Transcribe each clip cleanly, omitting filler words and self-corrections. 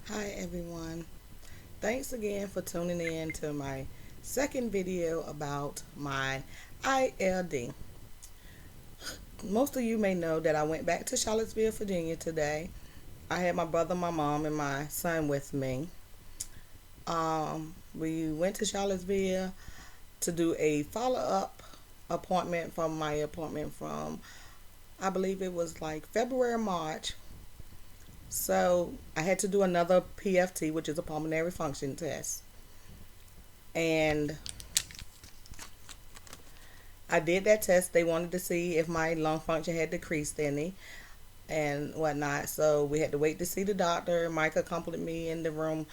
Hi everyone. Thanks again for tuning in to my second video about my ILD. Most of you may know that I went back to Charlottesville, Virginia today. I had my brother, my mom, and my son with me. We went to Charlottesville to do a follow-up appointment from my appointment from, I believe it was like February, March. So I had to do another PFT, which is a pulmonary function test. And I did that test. They wanted to see if my lung function had decreased any and whatnot. So we had to wait to see the doctor. Mike accompanied me in the room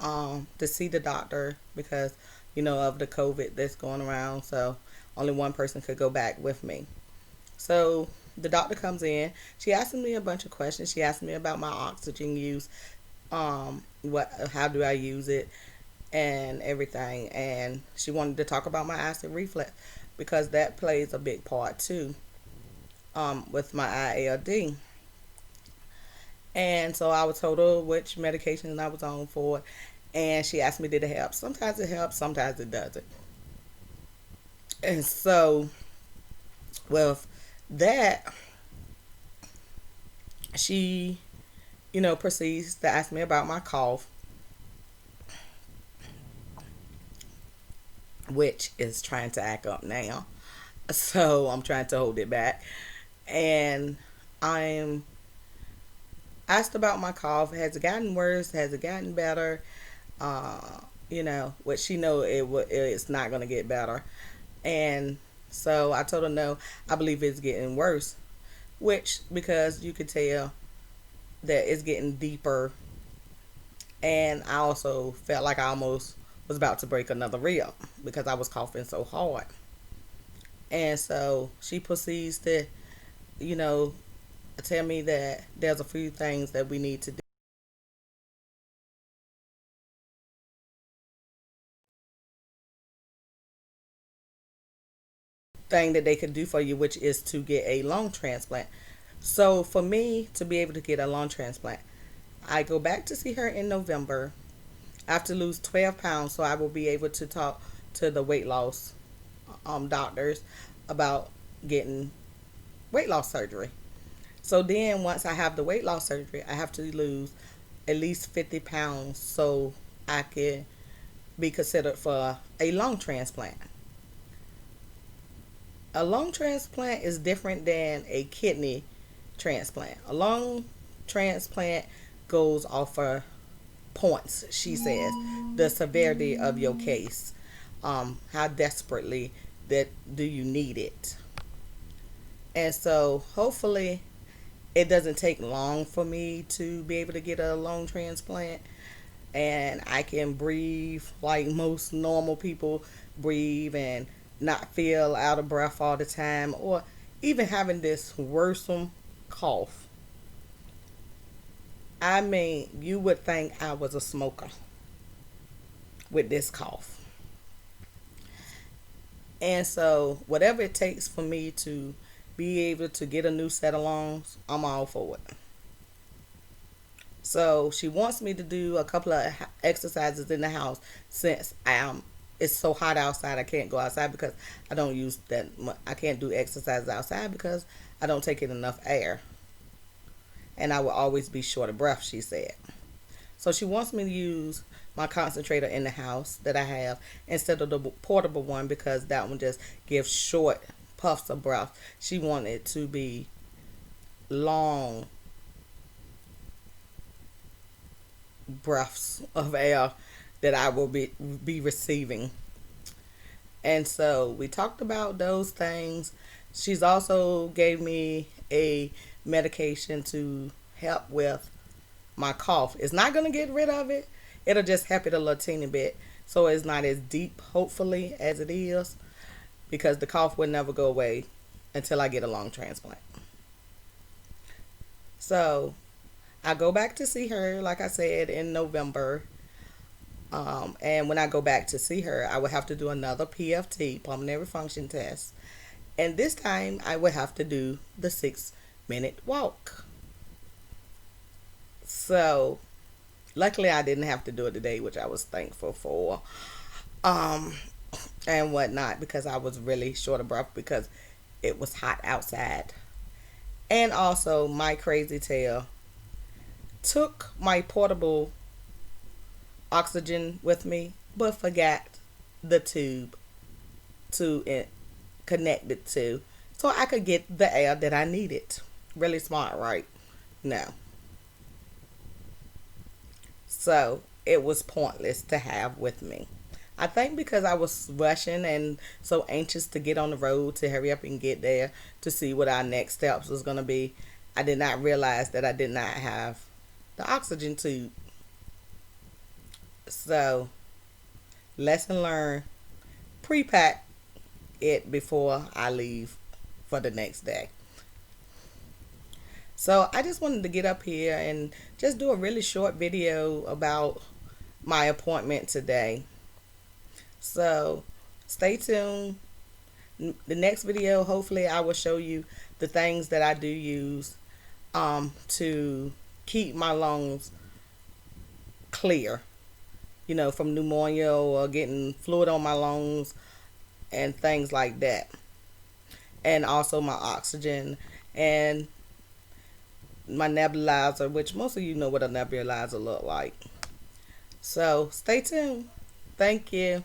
to see the doctor because, of the COVID that's going around. So only one person could go back with me. So the doctor comes in. She asked me a bunch of questions. She asked me about my oxygen use, how do I use it, and everything. And she wanted to talk about my acid reflux because that plays a big part too, with my ILD. And so I was told her which medication I was on for it. And she asked me, did it help? Sometimes it helps, sometimes it doesn't. And so with that, she, proceeds to ask me about my cough, which is trying to act up now. So I'm trying to hold it back. And I'm asked about my cough. Has it gotten worse? Has it gotten better? What she know it's not going to get better. And so I told her no, I believe it's getting worse, which because you could tell that it's getting deeper. And I also felt like I almost was about to break another rib because I was coughing so hard. And so she proceeds to, you know, tell me that there's a few things that we need to do. Thing that they could do for you, which is to get a lung transplant. So for me to be able to get a lung transplant, I go back to see her in November. I have to lose 12 pounds, so I will be able to talk to the weight loss doctors about getting weight loss surgery. So then once I have the weight loss surgery, I have to lose at least 50 pounds so I can be considered for a lung transplant. A lung transplant is different than a kidney transplant. A lung transplant goes off of points, she says, the severity of your case, how desperately that do you need it. And so hopefully it doesn't take long for me to be able to get a lung transplant and I can breathe like most normal people breathe and not feel out of breath all the time or even having this worrisome cough. I mean, you would think I was a smoker with this cough. And so, whatever it takes for me to be able to get a new set of lungs, I'm all for it. So, she wants me to do a couple of exercises in the house since it's so hot outside. I can't go outside because I don't use that much. I can't do exercises outside because I don't take in enough air. And I will always be short of breath, she said. So she wants me to use my concentrator in the house that I have instead of the portable one because that one just gives short puffs of breath. She wanted it to be long breaths of air that I will be receiving. And so we talked about those things. She's also gave me a medication to help with my cough. It's not going to get rid of it. It'll just help it a little teeny bit. So it's not as deep, hopefully, as it is. Because the cough will never go away until I get a lung transplant. So I go back to see her, like I said, in November. And when I go back to see her, I would have to do another PFT, pulmonary function test. And this time I would have to do the 6-minute walk. So Luckily, I didn't have to do it today, which I was thankful for. Um, and whatnot, because I was really short of breath because it was hot outside. And also, my crazy tail took my portable oxygen with me, but forgot the tube to connect it to, so I could get the air that I needed. Really smart, right? No. So it was pointless to have with me. I think because I was rushing and so anxious to get on the road to hurry up and get there to see what our next steps was going to be, I did not realize that I did not have the oxygen tube. So, lesson learned, pre-pack it before I leave for the next day. So, I just wanted to get up here and just do a really short video about my appointment today. So, stay tuned. The next video, hopefully, I will show you the things that I do use to keep my lungs clear, from pneumonia or getting fluid on my lungs and things like that. And also my oxygen and my nebulizer, which most of you know what a nebulizer look like. So stay tuned. Thank you.